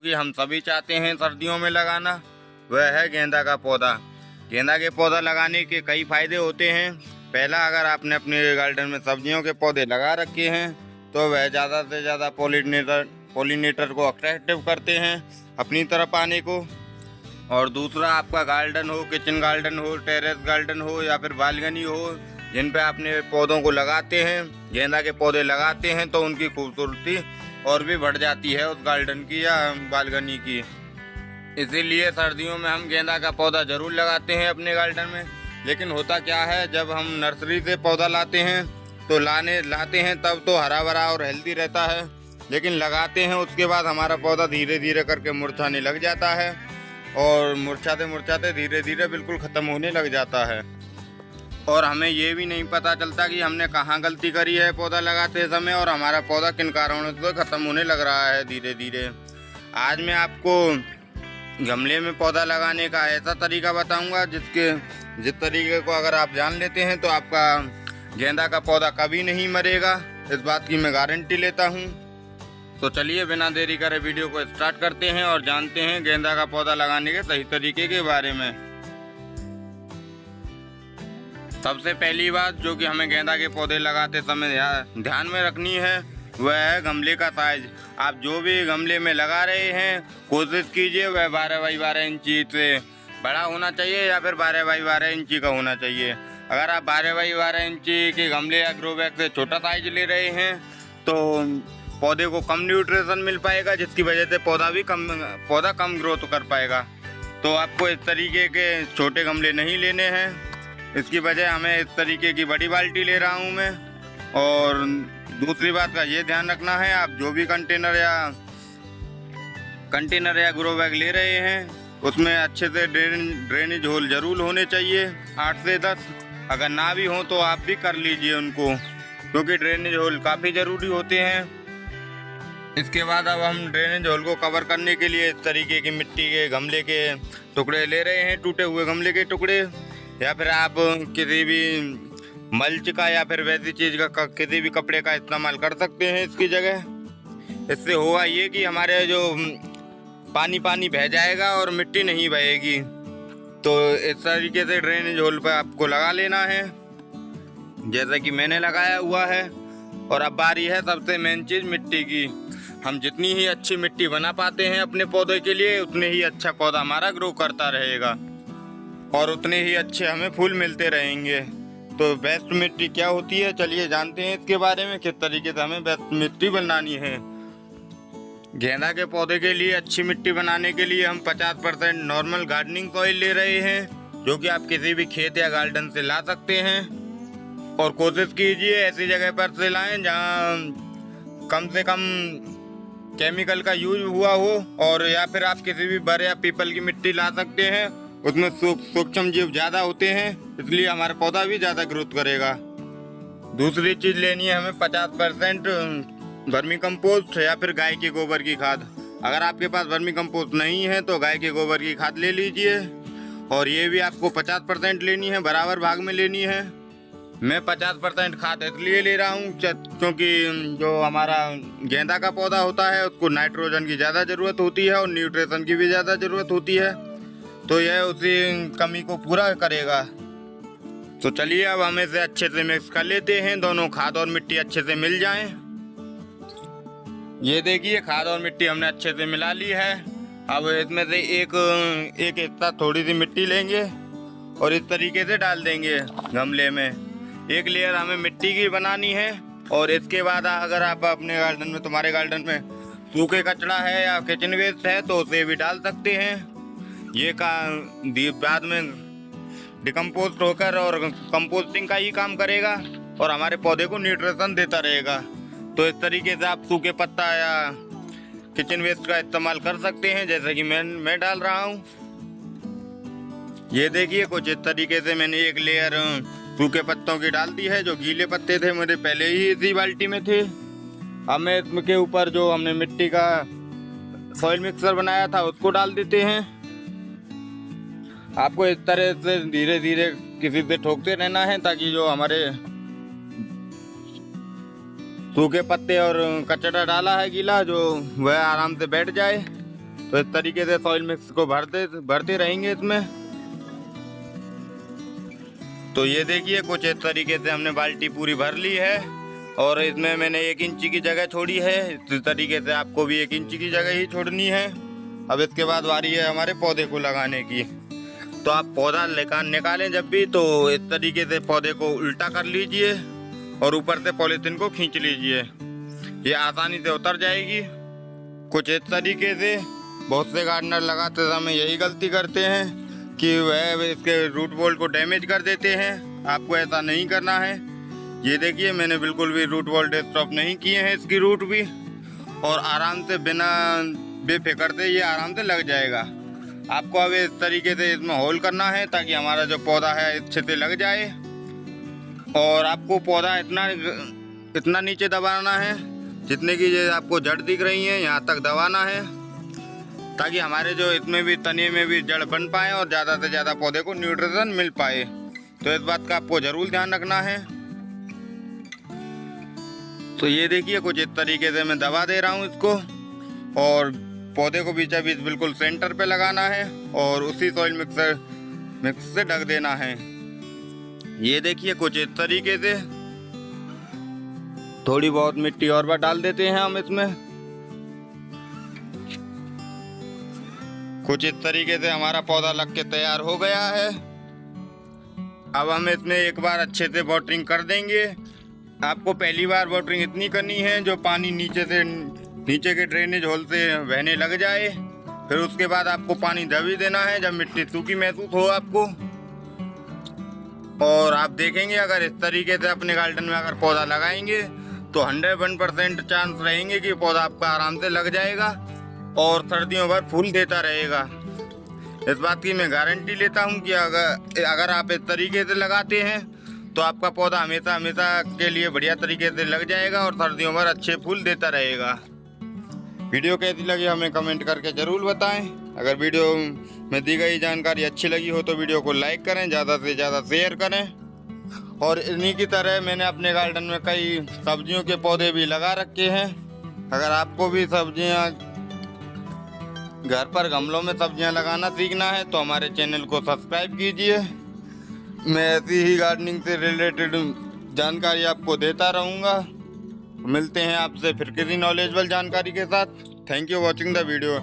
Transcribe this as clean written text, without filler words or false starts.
कि हम सभी चाहते हैं सर्दियों में लगाना, वह है गेंदा का पौधा। गेंदा के पौधा लगाने के कई फायदे होते हैं। पहला, अगर आपने अपने गार्डन में सब्जियों के पौधे लगा रखे हैं तो वह ज़्यादा से ज़्यादा पॉलिनेटर को अट्रैक्टिव करते हैं अपनी तरफ आने को। और दूसरा, आपका गार्डन हो, किचन गार्डन हो, टेरेस गार्डन हो या फिर बालकनी हो, जिन पे आपने पौधों को लगाते हैं, गेंदा के पौधे लगाते हैं, तो उनकी खूबसूरती और भी बढ़ जाती है उस गार्डन की या बालकनी की। इसीलिए सर्दियों में हम गेंदा का पौधा ज़रूर लगाते हैं अपने गार्डन में। लेकिन होता क्या है, जब हम नर्सरी से पौधा लाते हैं तो लाते हैं तब तो हरा भरा और हेल्दी रहता है, लेकिन लगाते हैं उसके बाद हमारा पौधा धीरे धीरे करके मुरझाने लग जाता है और मुरझाते मुरझाते धीरे धीरे बिल्कुल ख़त्म होने लग जाता है। और हमें ये भी नहीं पता चलता कि हमने कहाँ गलती करी है पौधा लगाते समय और हमारा पौधा किन कारणों से ख़त्म होने लग रहा है धीरे धीरे। आज मैं आपको गमले में पौधा लगाने का ऐसा तरीका बताऊंगा जिस तरीके को अगर आप जान लेते हैं तो आपका गेंदा का पौधा कभी नहीं मरेगा, इस बात की मैं गारंटी लेता हूं। तो चलिए बिना देरी करे वीडियो को स्टार्ट करते हैं और जानते हैं गेंदा का पौधा लगाने के सही तरीके के बारे में। सबसे पहली बात जो कि हमें गेंदा के पौधे लगाते समय ध्यान में रखनी है, वह है गमले का साइज। आप जो भी गमले में लगा रहे हैं, कोशिश कीजिए वह 12 बाई 12 इंची से बड़ा होना चाहिए या फिर 12 बाई 12 इंची का होना चाहिए। अगर आप 12 बाई 12 इंची के गमले या ग्रो बैग से छोटा साइज ले रहे हैं तो पौधे को कम न्यूट्रिशन मिल पाएगा, जिसकी वजह से पौधा कम ग्रोथ कर पाएगा। तो आपको इस तरीके के छोटे गमले नहीं लेने हैं, इसकी वजह हमें इस तरीके की बड़ी बाल्टी ले रहा हूँ मैं। और दूसरी बात का ये ध्यान रखना है, आप जो भी कंटेनर या ग्रो बैग ले रहे हैं उसमें अच्छे से ड्रेनेज होल जरूर होने चाहिए, 8 से 10। अगर ना भी हो तो आप भी कर लीजिए उनको, क्योंकि ड्रेनेज होल काफ़ी ज़रूरी होते हैं। इसके बाद अब हम ड्रेनेज होल को कवर करने के लिए इस तरीके की मिट्टी के गमले के टुकड़े ले रहे हैं, टूटे हुए गमले के टुकड़े, या फिर आप किसी भी मल्च का या फिर वैसी चीज़ का किसी भी कपड़े का इस्तेमाल कर सकते हैं इसकी जगह। इससे होगा ये कि हमारे जो पानी बह जाएगा और मिट्टी नहीं बहेगी। तो इस तरीके से ड्रेनेज होल पर आपको लगा लेना है, जैसा कि मैंने लगाया हुआ है। और अब बारी है सबसे मेन चीज़, मिट्टी की। हम जितनी ही अच्छी मिट्टी बना पाते हैं अपने पौधे के लिए, उतने ही अच्छा पौधा हमारा ग्रो करता रहेगा और उतने ही अच्छे हमें फूल मिलते रहेंगे। तो बेस्ट मिट्टी क्या होती है, चलिए जानते हैं इसके बारे में, किस तरीके से हमें बेस्ट मिट्टी बनानी है। गेंदा के पौधे के लिए अच्छी मिट्टी बनाने के लिए हम 50% नॉर्मल गार्डनिंग सॉइल ले रहे हैं, जो कि आप किसी भी खेत या गार्डन से ला सकते हैं। और कोशिश कीजिए ऐसी जगह पर से लाएं जहाँ कम से कम केमिकल का यूज हुआ हो, और या फिर आप किसी भी बर या पीपल की मिट्टी ला सकते हैं, उसमें सूक्ष्म जीव ज़्यादा होते हैं, इसलिए हमारा पौधा भी ज़्यादा ग्रोथ करेगा। दूसरी चीज़ लेनी है हमें 50% वर्मी कंपोस्ट या फिर गाय के गोबर की खाद। अगर आपके पास वर्मी कंपोस्ट नहीं है तो गाय के गोबर की खाद ले लीजिए, और ये भी आपको 50% लेनी है, बराबर भाग में लेनी है। मैं 50% खाद इसलिए ले रहा हूँ क्योंकि जो हमारा गेंदा का पौधा होता है उसको नाइट्रोजन की ज़्यादा ज़रूरत होती है और न्यूट्रिशन की भी ज़्यादा ज़रूरत होती है, तो यह उसी कमी को पूरा करेगा। तो चलिए अब हम इसे अच्छे से मिक्स कर लेते हैं, दोनों खाद और मिट्टी अच्छे से मिल जाएं। ये देखिए खाद और मिट्टी हमने अच्छे से मिला ली है। अब इसमें से एक हिस्सा थोड़ी सी मिट्टी लेंगे और इस तरीके से डाल देंगे गमले में। एक लेयर हमें मिट्टी की बनानी है। और इसके बाद अगर आप अपने गार्डन में, तुम्हारे गार्डन में सूखे कचरा है या किचन वेस्ट है तो उसे भी डाल सकते हैं। ये बाद में डिकम्पोस्ट होकर और कंपोस्टिंग का ही काम करेगा और हमारे पौधे को न्यूट्रिशन देता रहेगा। तो इस तरीके से आप सूखे पत्ता या किचन वेस्ट का इस्तेमाल कर सकते हैं, जैसे कि मैं डाल रहा हूँ। ये देखिए कुछ इस तरीके से मैंने एक लेयर सूखे पत्तों की डाल दी है। जो गीले पत्ते थे मेरे पहले ही इसी बाल्टी में थे। अब मैं इसके ऊपर जो हमने मिट्टी का सॉइल मिक्सर बनाया था उसको डाल देते हैं। आपको इस तरह से धीरे धीरे किसी से ठोकते रहना है ताकि जो हमारे सूखे पत्ते और कचरा डाला है गीला जो वह आराम से बैठ जाए। तो इस तरीके से सॉइल मिक्स को भरते रहेंगे इसमें। तो ये देखिए कुछ इस तरीके से हमने बाल्टी पूरी भर ली है और इसमें मैंने 1 इंच की जगह छोड़ी है। इस तरीके से आपको भी 1 इंच की जगह ही छोड़नी है। अब इसके बाद बारी है हमारे पौधे को लगाने की। तो आप पौधा निकालें जब भी तो इस तरीके से पौधे को उल्टा कर लीजिए और ऊपर से पॉलीथीन को खींच लीजिए, ये आसानी से उतर जाएगी। कुछ इस तरीके से बहुत से गार्डनर लगाते समय यही गलती करते हैं कि वह इसके रूट बॉल को डैमेज कर देते हैं। आपको ऐसा नहीं करना है। ये देखिए मैंने बिल्कुल भी रूट बॉल डिस्टर्ब नहीं किए हैं इसकी रूट भी, और आराम से बिना बेफिक्र से ये आराम से लग जाएगा। आपको अब इस तरीके से इसमें होल करना है ताकि हमारा जो पौधा है अच्छे से लग जाए। और आपको पौधा इतना नीचे दबाना है जितने की ये आपको जड़ दिख रही है, यहाँ तक दबाना है ताकि हमारे जो इसमें भी तने में भी जड़ बन पाए और ज़्यादा से ज़्यादा पौधे को न्यूट्रिशन मिल पाए। तो इस बात का आपको ज़रूर ध्यान रखना है। तो ये देखिए कुछ इस तरीके से मैं दबा दे रहा हूँ इसको, और पौधे को बीचा बीच बिल्कुल सेंटर पे लगाना है और उसी सॉइल मिक्स से ढक देना है। ये देखिए कुछ इस तरीके से। थोड़ी बहुत मिट्टी और बार डाल देते हैं हम इसमें। कुछ इस तरीके से हमारा पौधा लग के तैयार हो गया है। अब हम इसमें एक बार अच्छे से वाटरिंग कर देंगे। आपको पहली बार वाटरिंग इतनी करनी है जो पानी नीचे के ड्रेनेज होल से बहने लग जाए। फिर उसके बाद आपको पानी दबी देना है जब मिट्टी सूखी महसूस हो आपको। और आप देखेंगे अगर इस तरीके से अपने गार्डन में अगर पौधा लगाएंगे तो 101% चांस रहेंगे कि पौधा आपका आराम से लग जाएगा और सर्दियों भर फूल देता रहेगा। इस बात की मैं गारंटी लेता हूं कि अगर आप इस तरीके से लगाते हैं तो आपका पौधा हमेशा के लिए बढ़िया तरीके से लग जाएगा और सर्दियों भर अच्छे फूल देता रहेगा। वीडियो कैसी लगी हमें कमेंट करके ज़रूर बताएं। अगर वीडियो में दी गई जानकारी अच्छी लगी हो तो वीडियो को लाइक करें, ज़्यादा से ज़्यादा शेयर करें। और इन्हीं की तरह मैंने अपने गार्डन में कई सब्जियों के पौधे भी लगा रखे हैं। अगर आपको भी सब्जियां घर पर गमलों में सब्जियां लगाना सीखना है तो हमारे चैनल को सब्सक्राइब कीजिए। मैं ऐसी ही गार्डनिंग से रिलेटेड जानकारी आपको देता रहूँगा। मिलते हैं आपसे फिर किसी नॉलेजेबल जानकारी के साथ। Thank you watching the video.